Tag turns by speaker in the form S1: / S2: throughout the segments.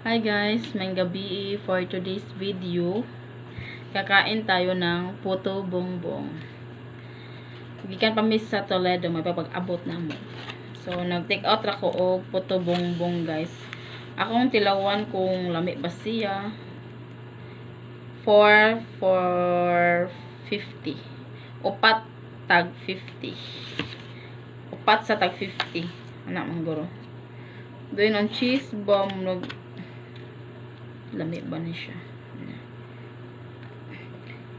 S1: Hi guys, may gabi for today's video. Kakain tayo ng puto bongbong. Gikan pa mis sa Toledo, may papag-abot na mo. So, nag-take out ra ko og puto bongbong guys. Akong tilawan kung lami ba siya. 450. Upat tag 50. Upat sa tag 50. Anak mong guro. Doon ang cheese bomb lami ba na siya.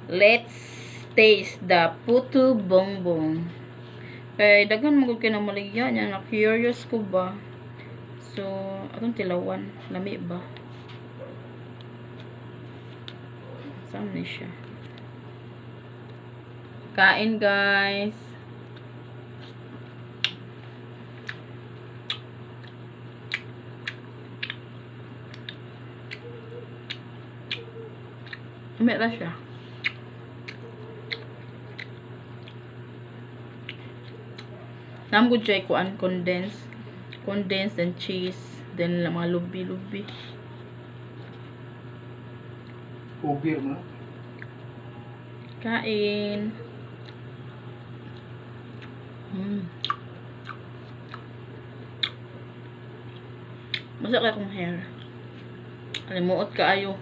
S1: Let's taste the puto bongbong. Kaya dagan magod ka na maligyan yan. Na-curious ko ba? So, atong tilawan. Lami ba? Saan na siya? Kain guys. Lami ra siya. Namgud siya kuan condensed and cheese, then mga lubi-lubi.
S2: Ubir mo.
S1: Kain. Masa kaya kong hair. Alimuot kaayo.